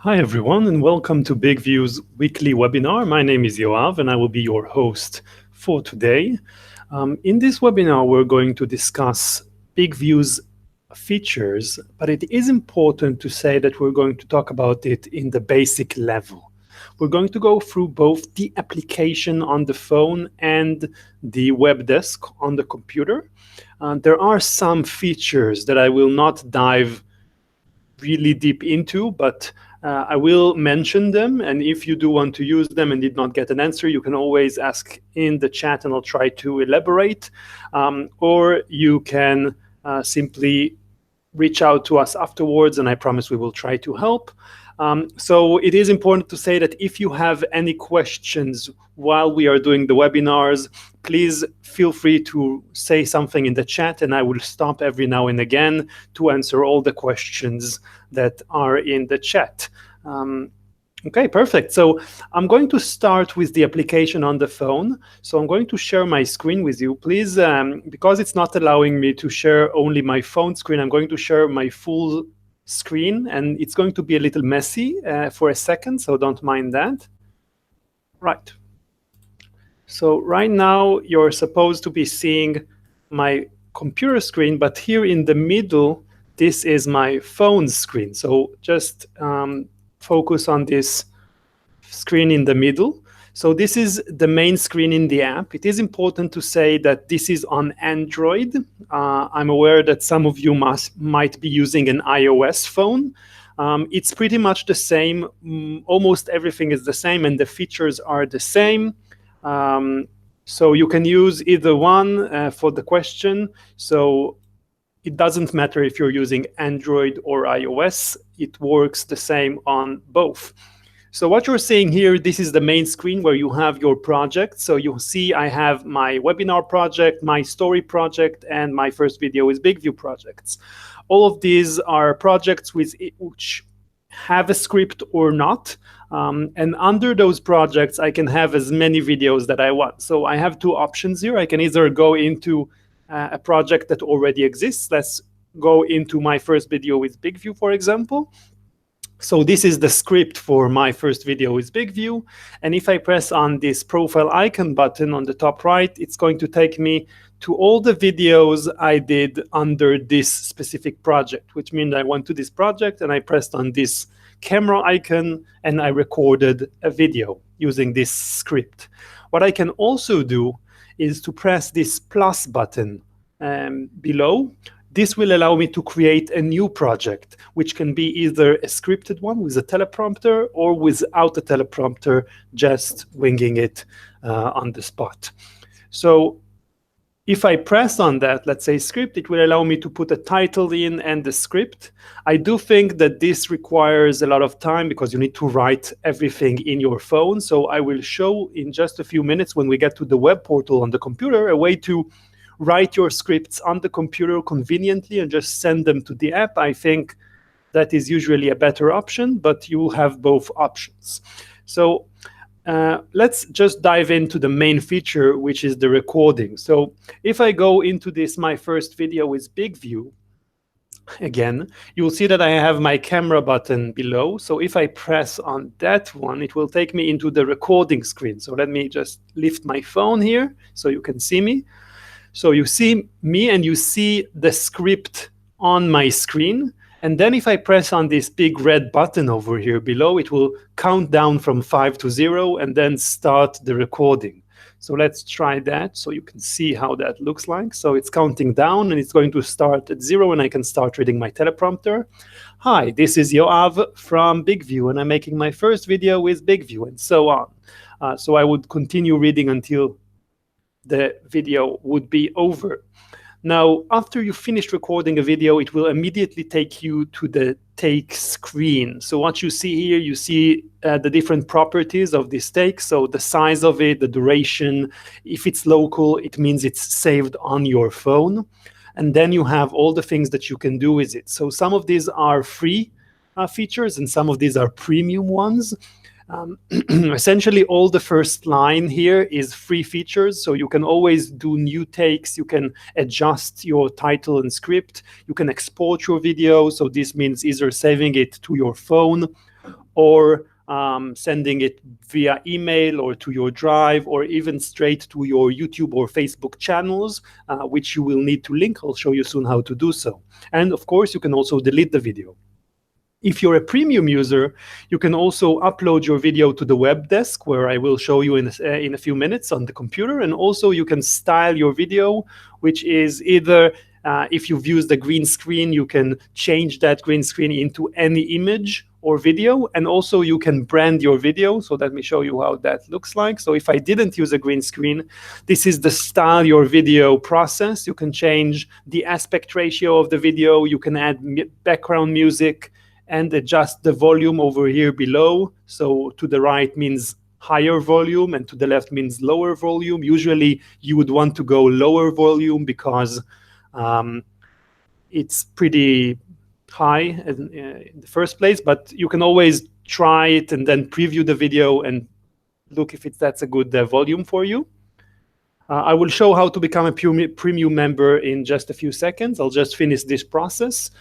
Hi everyone, and welcome to BIGVU's weekly webinar. My name is Yoav and I will be your host for today. In this webinar, we're going to discuss BIGVU's features, but it is important to say that we're going to talk about it in the basic level. We're going to go through both the application on the phone and the web desk on the computer. There are some features that I will not dive really deep into, but I will mention them, and if you do want to use them and did not get an answer, you can always ask in the chat and I'll try to elaborate, or you can simply reach out to us afterwards and I promise we will try to help. So it is important to say that if you have any questions while we are doing the webinars, please feel free to say something in the chat and I will stop every now and again to answer all the questions that are in the chat. Okay, perfect. So I'm going to start with the application on the phone. So I'm going to share my screen with you. Please, because it's not allowing me to share only my phone screen, I'm going to share my full screen and it's going to be a little messy for a second, so don't mind that. Right. So right now you're supposed to be seeing my computer screen, but here in the middle, this is my phone screen. So just focus on this screen in the middle. So this is the main screen in the app. It is important to say that this is on Android. I'm aware that some of you might be using an iOS phone. It's pretty much the same. Almost everything is the same and the features are the same. So you can use either one for the question. So it doesn't matter if you're using Android or iOS. It works the same on both. So what you're seeing here, this is the main screen where you have your project. So you see I have my webinar project, my story project, and my first video is BIGVU projects. All of these are projects which have a script or not. And under those projects, I can have as many videos that I want. So I have two options here. I can either go into a project that already exists. Let's go into my first video with BIGVU, for example. So this is the script for my first video with BIGVU. And if I press on this profile icon button on the top right, it's going to take me to all the videos I did under this specific project, which means I went to this project and I pressed on this camera icon and I recorded a video using this script. What I can also do is to press this plus button below. This will allow me to create a new project, which can be either a scripted one with a teleprompter or without a teleprompter, just winging it on the spot. So if I press on that, let's say script, it will allow me to put a title in and the script. I do think that this requires a lot of time because you need to write everything in your phone. So I will show in just a few minutes when we get to the web portal on the computer, a way to write your scripts on the computer conveniently and just send them to the app. I think that is usually a better option, but you have both options. So let's just dive into the main feature, which is the recording. So if I go into this, my first video with BIGVU, again, you will see that I have my camera button below. So if I press on that one, it will take me into the recording screen. So let me just lift my phone here so you can see me. So you see me and you see the script on my screen. And then if I press on this big red button over here below, it will count down from 5 to 0 and then start the recording. So let's try that so you can see how that looks like. So it's counting down and it's going to start at 0 and I can start reading my teleprompter. Hi, this is Yoav from BIGVU and I'm making my first video with BIGVU and so on. So I would continue reading until the video would be over. Now, after you finish recording a video, it will immediately take you to the take screen. So what you see here, you see the different properties of this take. So the size of it, the duration. If it's local, it means it's saved on your phone. And then you have all the things that you can do with it. So some of these are free features and some of these are premium ones. Essentially, all the first line here is free features. So you can always do new takes. You can adjust your title and script. You can export your video. So this means either saving it to your phone or sending it via email or to your Drive, or even straight to your YouTube or Facebook channels, which you will need to link. I'll show you soon how to do so. And of course, you can also delete the video. If you're a premium user, you can also upload your video to the web desk, where I will show you in a few minutes on the computer. And also you can style your video, which is either, if you've used a green screen, you can change that green screen into any image or video. And also you can brand your video. So let me show you how that looks like. So if I didn't use a green screen, this is the style your video process. You can change the aspect ratio of the video. You can add background music and adjust the volume over here below. So to the right means higher volume and to the left means lower volume. Usually you would want to go lower volume because it's pretty high in the first place, but you can always try it and then preview the video and look if that's a good volume for you. I will show how to become a premium member in just a few seconds. I'll just finish this process.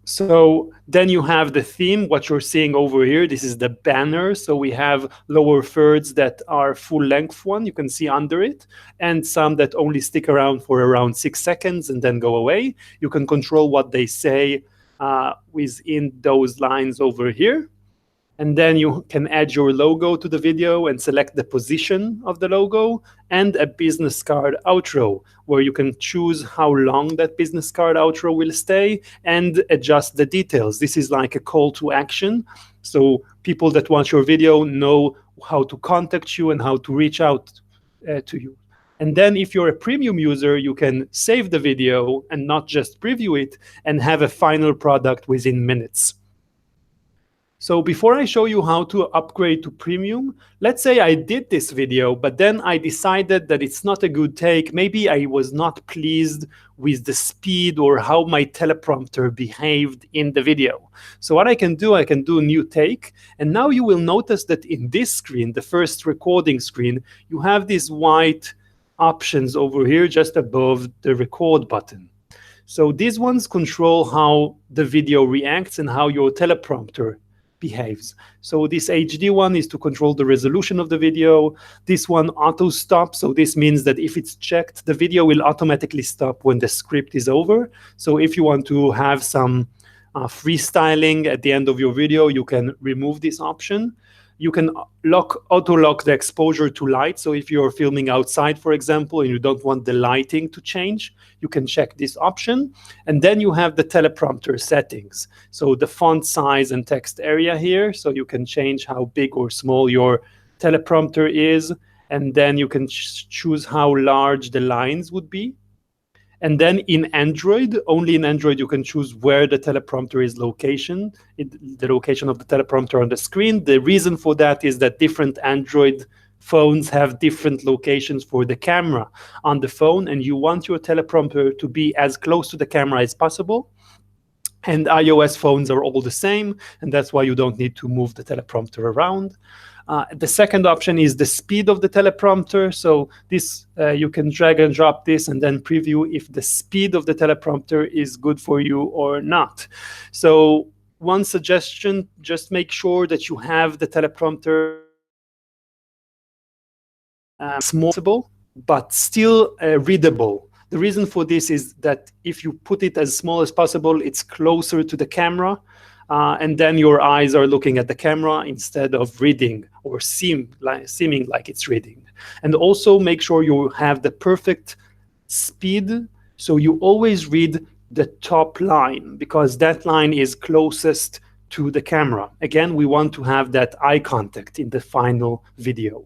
So then you have the theme, what you're seeing over here. This is the banner. So we have lower thirds that are full length one, you can see under it, and some that only stick around for around 6 seconds and then go away. You can control what they say within those lines over here. And then you can add your logo to the video and select the position of the logo, and a business card outro, where you can choose how long that business card outro will stay and adjust the details. This is like a call to action. So people that watch your video know how to contact you and how to reach out to you. And then if you're a premium user, you can save the video and not just preview it and have a final product within minutes. So before I show you how to upgrade to premium, let's say I did this video, but then I decided that it's not a good take. Maybe I was not pleased with the speed or how my teleprompter behaved in the video. So what I can do a new take. And now you will notice that in this screen, the first recording screen, you have these white options over here just above the record button. So these ones control how the video reacts and how your teleprompter behaves. So this HD one is to control the resolution of the video. This one auto stop. So this means that if it's checked, the video will automatically stop when the script is over. So if you want to have some freestyling at the end of your video, you can remove this option. You can auto-lock the exposure to light. So if you're filming outside, for example, and you don't want the lighting to change, you can check this option. And then you have the teleprompter settings. So the font size and text area here. So you can change how big or small your teleprompter is. And then you can choose how large the lines would be. And then in Android, only in Android, you can choose where the teleprompter is location, the location of the teleprompter on the screen. The reason for that is that different Android phones have different locations for the camera on the phone, and you want your teleprompter to be as close to the camera as possible. And iOS phones are all the same, and that's why you don't need to move the teleprompter around. The second option is the speed of the teleprompter. So this you can drag and drop this and then preview if the speed of the teleprompter is good for you or not. So one suggestion, just make sure that you have the teleprompter small, but still readable. The reason for this is that if you put it as small as possible, it's closer to the camera. And then your eyes are looking at the camera instead of reading or seeming like it's reading. And also make sure you have the perfect speed, so you always read the top line, because that line is closest to the camera. Again, we want to have that eye contact in the final video.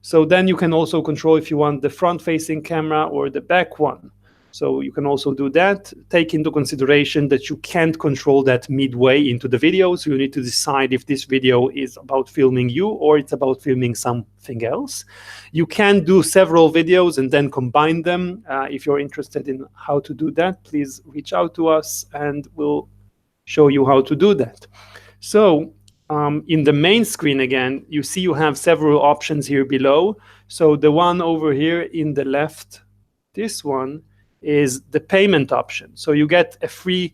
So then you can also control if you want the front-facing camera or the back one. So you can also do that. Take into consideration that you can't control that midway into the video. So you need to decide if this video is about filming you or it's about filming something else. You can do several videos and then combine them. If you're interested in how to do that, please reach out to us and we'll show you how to do that. So in the main screen again, you see you have several options here below. So the one over here in the left, this one, is the payment option. So you get a free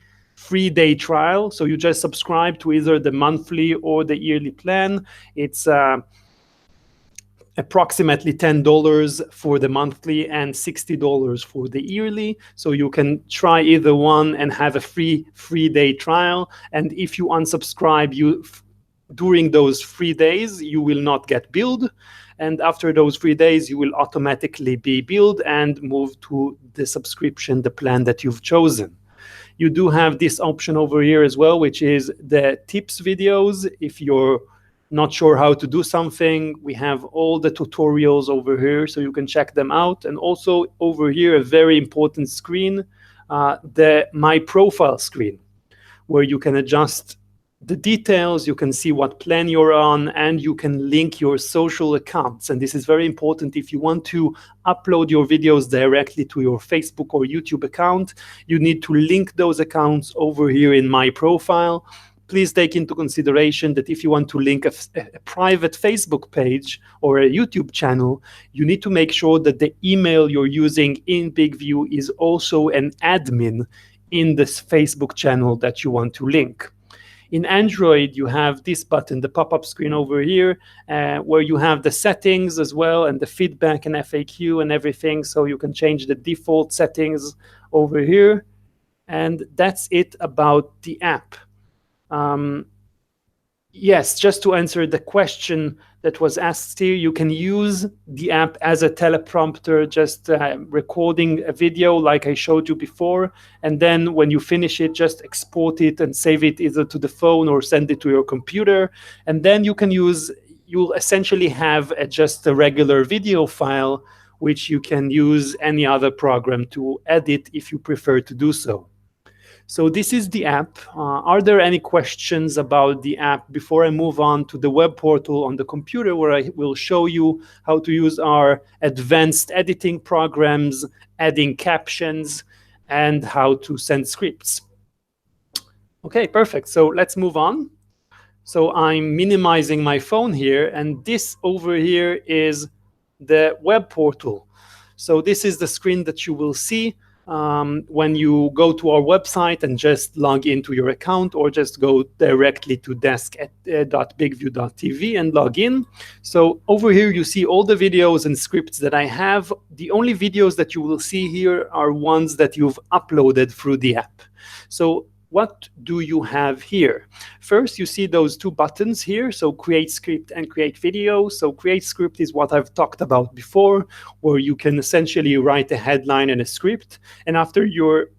3-day trial. So you just subscribe to either the monthly or the yearly plan. It's approximately $10 for the monthly and $60 for the yearly. So you can try either one and have a free 3-day trial. And if you unsubscribe, during those 3 days, you will not get billed. And after those 3 days, you will automatically be billed and move to the subscription, the plan that you've chosen. You do have this option over here as well, which is the tips videos. If you're not sure how to do something, we have all the tutorials over here, so you can check them out. And also over here, a very important screen, the My Profile screen, where you can adjust the details, you can see what plan you're on, and you can link your social accounts. And this is very important. If you want to upload your videos directly to your Facebook or YouTube account, you need to link those accounts over here in My Profile. Please take into consideration that if you want to link a private Facebook page or a YouTube channel, you need to make sure that the email you're using in BIGVU is also an admin in this Facebook channel that you want to link. In Android, you have this button, the pop-up screen over here, where you have the settings as well, and the feedback and FAQ and everything. So you can change the default settings over here. And that's it about the app. Yes, just to answer the question that was asked here, you can use the app as a teleprompter, just recording a video like I showed you before. And then when you finish it, just export it and save it either to the phone or send it to your computer. And then you can you'll essentially have just a regular video file, which you can use any other program to edit if you prefer to do so. So this is the app. Are there any questions about the app before I move on to the web portal on the computer, where I will show you how to use our advanced editing programs, adding captions, and how to send scripts? Okay, perfect. So let's move on. So I'm minimizing my phone here, and this over here is the web portal. So this is the screen that you will see when you go to our website and just log into your account, or just go directly to desk.bigview.tv and log in. So over here, you see all the videos and scripts that I have. The only videos that you will see here are ones that you've uploaded through the app. So what do you have here? First, you see those two buttons here, so create script and create video. So create script is what I've talked about before, where you can essentially write a headline and a script. And after you're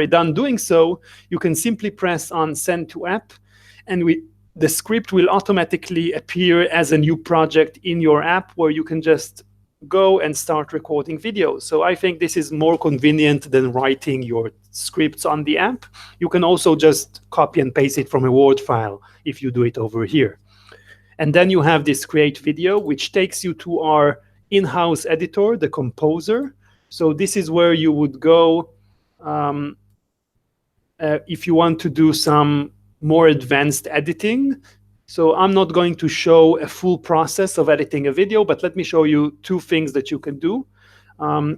done doing so, you can simply press on send to app, and the script will automatically appear as a new project in your app, where you can just go and start recording videos. So I think this is more convenient than writing your scripts on the app. You can also just copy and paste it from a Word file if you do it over here. And then you have this create video, which takes you to our in-house editor, the Composer. So this is where you would go if you want to do some more advanced editing. So I'm not going to show a full process of editing a video, but let me show you two things that you can do.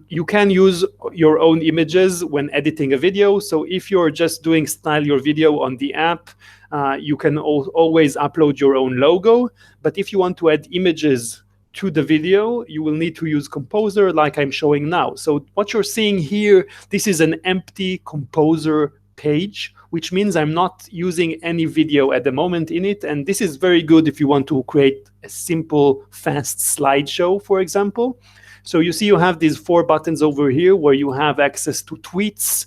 You can use your own images when editing a video. So if you're just doing style your video on the app, you can always upload your own logo. But if you want to add images to the video, you will need to use Composer like I'm showing now. So what you're seeing here, this is an empty Composer page, which means I'm not using any video at the moment in it. And this is very good if you want to create a simple, fast slideshow, for example. So you see you have these 4 buttons over here where you have access to tweets,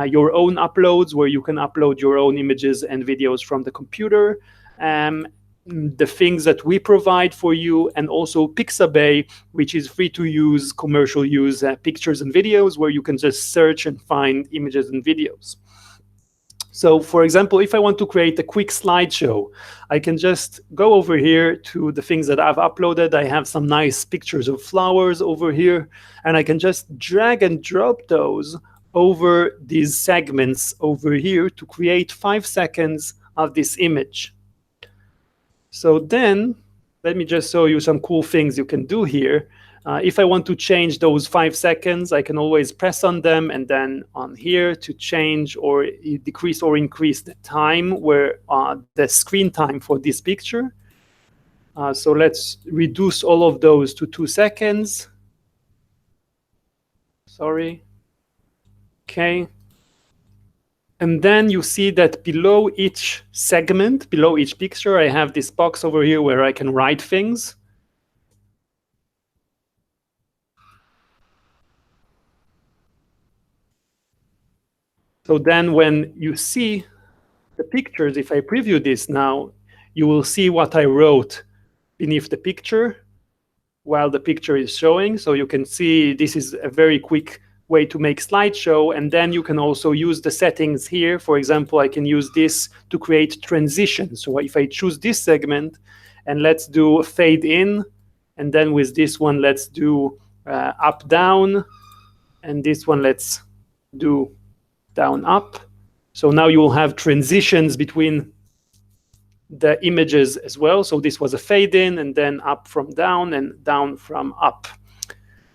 your own uploads, where you can upload your own images and videos from the computer, the things that we provide for you, and also Pixabay, which is free to use, commercial use pictures and videos, where you can just search and find images and videos. So for example, if I want to create a quick slideshow, I can just go over here to the things that I've uploaded. I have some nice pictures of flowers over here, and I can just drag and drop those over these segments over here to create 5 seconds of this image. So then, let me just show you some cool things you can do here. If I want to change those 5 seconds, I can always press on them and then on here to change or decrease or increase the time where the screen time for this picture. So let's reduce all of those to 2 seconds. Sorry. Okay. And then you see that below each segment, below each picture, I have this box over here where I can write things. So then when you see the pictures, if I preview this now, you will see what I wrote beneath the picture while the picture is showing. So you can see this is a very quick way to make slideshow. And then you can also use the settings here. For example, I can use this to create transitions. So if I choose this segment and let's do a fade in, and then with this one, let's do up, down, and this one, let's do down, up. So now you will have transitions between the images as well. So this was a fade in and then up from down and down from up.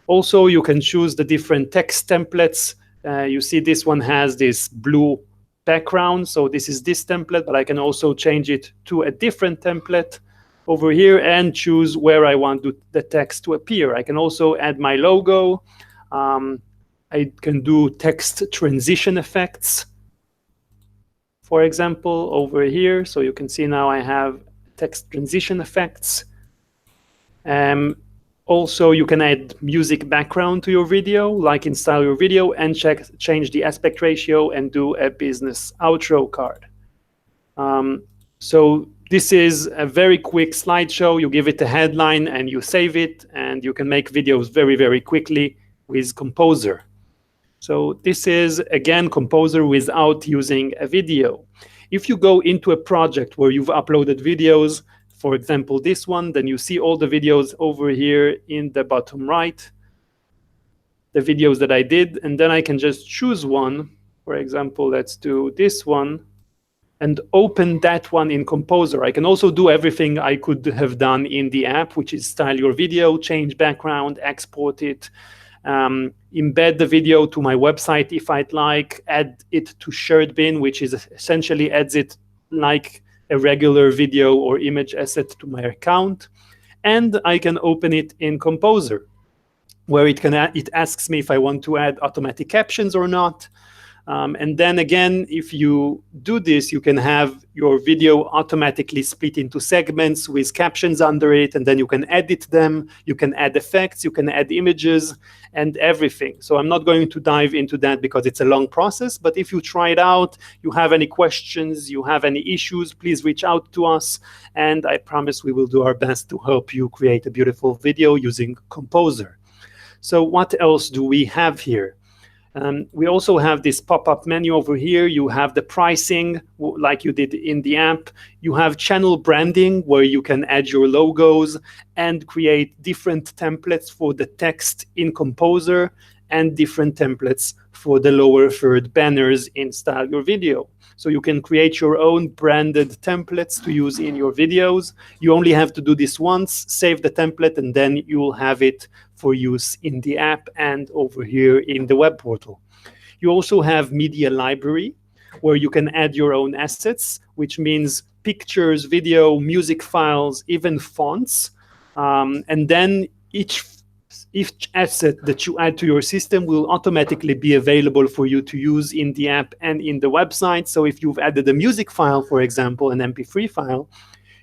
Also, you can choose the different text templates. You see this one has this blue background. So this is this template, but I can also change it to a different template over here and choose where I want the text to appear. I can also add my logo. I can do text transition effects, for example, over here. So you can see now I have text transition effects. Also, you can add music background to your video, like in Style Your Video, and change the aspect ratio and do a business outro card. So this is a very quick slideshow. You give it a headline and you save it, and you can make videos very, very quickly with Composer. So this is, again, Composer without using a video. If you go into a project where you've uploaded videos, for example, this one, then you see all the videos over here in the bottom right, the videos that I did, and then I can just choose one. For example, let's do this one and open that one in Composer. I can also do everything I could have done in the app, which is style your video, change background, export it, embed the video to my website if I'd like, add it to shared bin, which is essentially adds it like a regular video or image asset to my account. And I can open it in Composer, where it asks me if I want to add automatic captions or not. And then again, if you do this, you can have your video automatically split into segments with captions under it, and then you can edit them, you can add effects, you can add images and everything. So I'm not going to dive into that because it's a long process, but if you try it out, you have any questions, you have any issues, please reach out to us, and I promise we will do our best to help you create a beautiful video using Composer. So what else do we have here? We also have this pop-up menu over here. You have the pricing, like you did in the app. You have channel branding, where you can add your logos and create different templates for the text in Composer and different templates for the lower third banners in Style Your Video. So you can create your own branded templates to use in your videos. You only have to do this once, save the template, and then you will have it for use in the app and over here in the web portal. You also have media library, where you can add your own assets, which means pictures, video, music files, even fonts. And then each asset that you add to your system will automatically be available for you to use in the app and in the website. So if you've added a music file, for example, an MP3 file,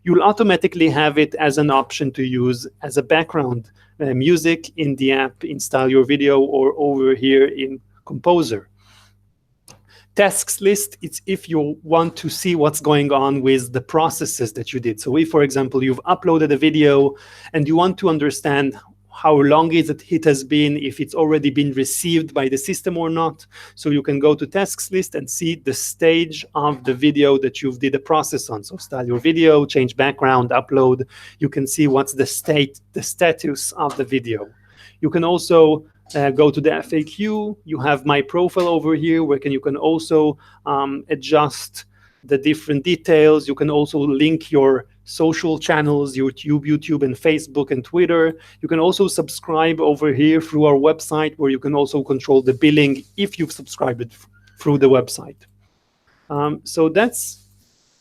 you'll automatically have it as an option to use as a background music in the app, in Style Your Video, or over here in Composer. Tasks list, it's if you want to see what's going on with the processes that you did. So if, for example, you've uploaded a video and you want to understand how long it has been, if it's already been received by the system or not. So you can go to tasks list and see the stage of the video that you've did a process on. So Style Your Video, change background, upload. You can see what's the status of the video. You can also go to the FAQ. You have my profile over here, where you can also adjust the different details. You can also link your social channels, YouTube, and Facebook and Twitter. You can also subscribe over here through our website, where you can also control the billing if you've subscribed it through the website. So that's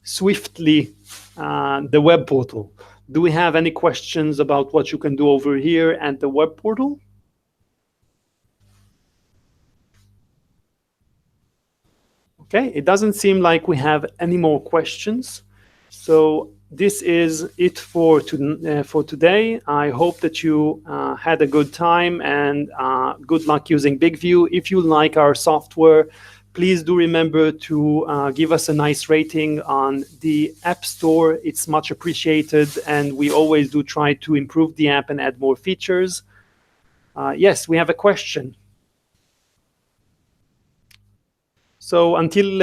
swiftly the web portal. Do we have any questions about what you can do over here at the web portal? Okay, it doesn't seem like we have any more questions. So this is it for today. I hope that you had a good time, and good luck using BIGVU. If you like our software, please do remember to give us a nice rating on the App Store. It's much appreciated, and we always do try to improve the app and add more features. Yes, we have a question. So until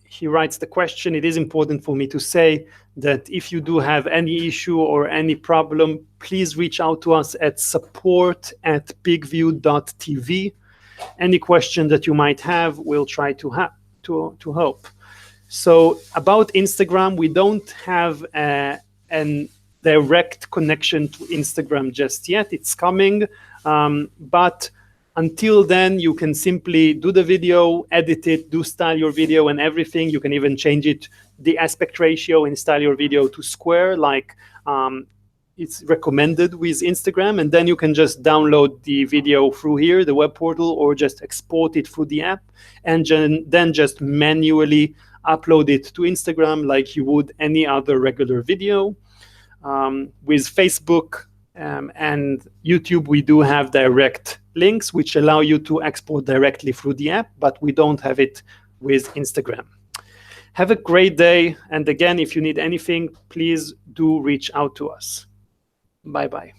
he writes the question, it is important for me to say that if you do have any issue or any problem, please reach out to us at support@bigvu.tv. Any question that you might have, we'll try to help. So about Instagram, we don't have a direct connection to Instagram just yet. It's coming, but until then, you can simply do the video, edit it, do style your video and everything. You can even change it, the aspect ratio, and style your video to square, like it's recommended with Instagram. And then you can just download the video through here, the web portal, or just export it through the app, and then just manually upload it to Instagram like you would any other regular video. With Facebook and YouTube, we do have direct links which allow you to export directly through the app, but we don't have it with Instagram. Have a great day, and again, if you need anything, please do reach out to us. Bye-bye.